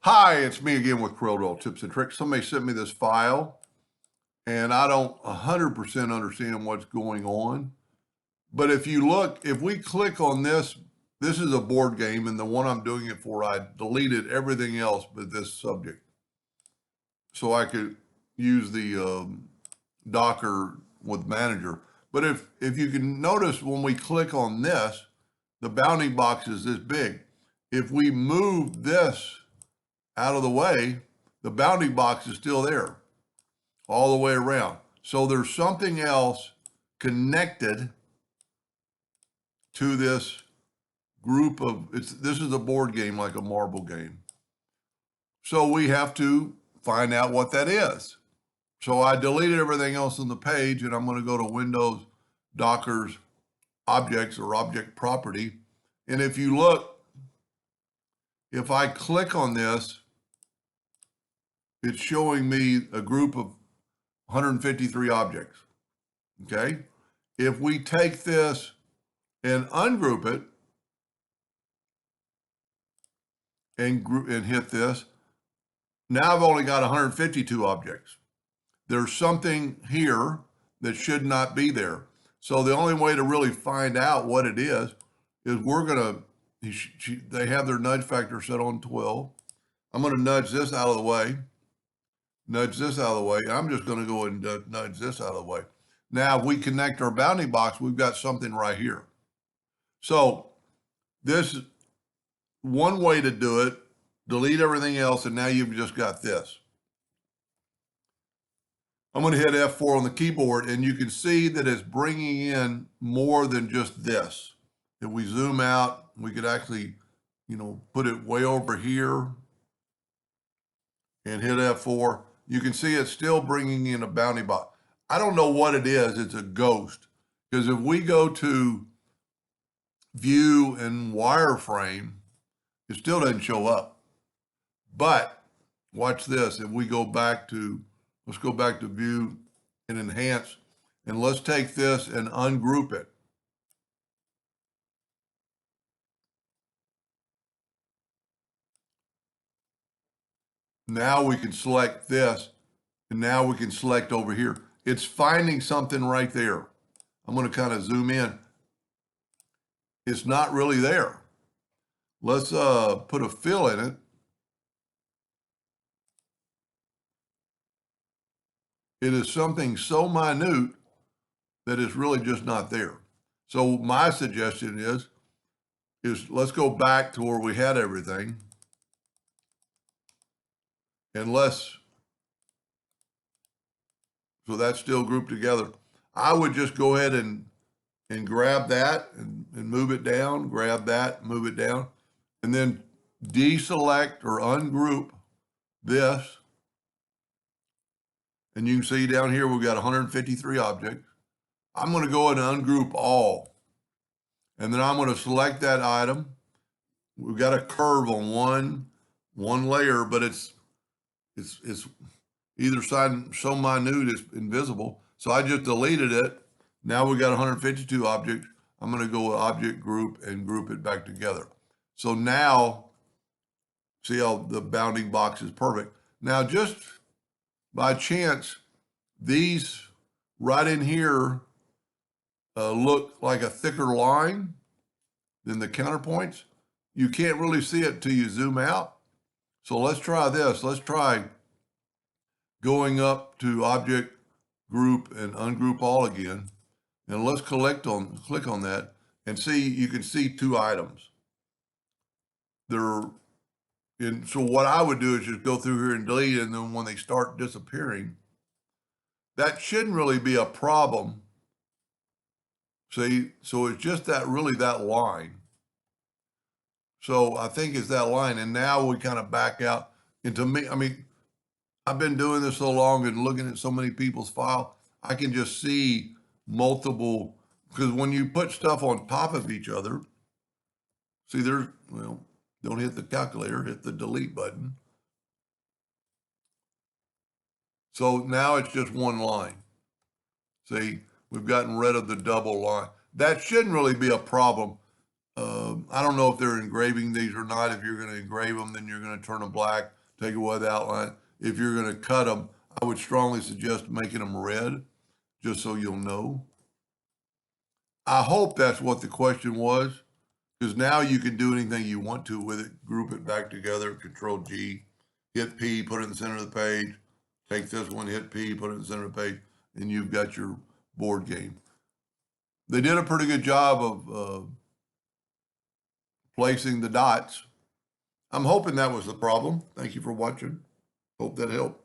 Hi, it's me again with CorelDraw Tips and Tricks. Somebody sent me this file, and I don't 100% understand what's going on. But if you look, if we click on this, this is a board game, and the one I'm doing it for, I deleted everything else but this subject. So I could use the Docker with Manager. But if you can notice, when we click on this, the bounding box is this big. If we move this out of the way, the bounding box is still there all the way around. So there's something else connected to this group of, this is a board game like a marble game. So we have to find out what that is. So I deleted everything else on the page, and I'm going to go to Windows, Docker's Objects or Object Property. And if you look, if I click on this, it's showing me a group of 153 objects. Okay. If we take this and ungroup it and hit this, now I've only got 152 objects. There's something here that should not be there. So the only way to really find out what it is we're going to, they have their nudge factor set on 12. I'm going to nudge this out of the way. Nudge this out of the way. I'm just going to go and nudge this out of the way. Now, if we connect our bounding box, we've got something right here. So this one way to do it, delete everything else, and now you've just got this. I'm going to hit F4 on the keyboard, and you can see that it's bringing in more than just this. If we zoom out, we could actually, put it way over here and hit F4. You can see it's still bringing in a bounding box. I don't know what it is. It's a ghost. Because if we go to view and wireframe, it still doesn't show up. But watch this. If we go back to, let's go back to view and enhance, and let's take this and ungroup it. Now we can select this, and now we can select over here. It's finding something right there. I'm going to kind of zoom in. It's not really there. Let's put a fill in it. It is something so minute that it's really just not there. So my suggestion is let's go back to where we had everything. And so that's still grouped together. I would just go ahead and grab that and move it down, grab that, move it down, and then deselect or ungroup this. And you can see down here, we've got 153 objects. I'm going to go ahead and ungroup all. And then I'm going to select that item. We've got a curve on one layer, but it's either side so minute it's invisible. So I just deleted it. Now we got 152 objects. I'm going to go with object group and group it back together. So now, see how the bounding box is perfect. Now, just by chance, these right in here look like a thicker line than the counterpoints. You can't really see it till you zoom out. So let's try this. Let's try going up to object group and ungroup all again. And let's click on that and see, you can see two items. So what I would do is just go through here and delete it, and then when they start disappearing, that shouldn't really be a problem. See, so it's just that line. So I think it's that line, and now we kind of back out. And to me, I mean, I've been doing this so long and looking at so many people's file, I can just see multiple, because when you put stuff on top of each other, see don't hit the calculator, hit the delete button. So now it's just one line. See, we've gotten rid of the double line. That shouldn't really be a problem. I don't know if they're engraving these or not. If you're going to engrave them, then you're going to turn them black, take away the outline. If you're going to cut them, I would strongly suggest making them red, just so you'll know. I hope that's what the question was, because now you can do anything you want to with it. Group it back together, Control G, hit P, put it in the center of the page. Take this one, hit P, put it in the center of the page, and you've got your board game. They did a pretty good job of placing the dots. I'm hoping that was the problem. Thank you for watching. Hope that helped.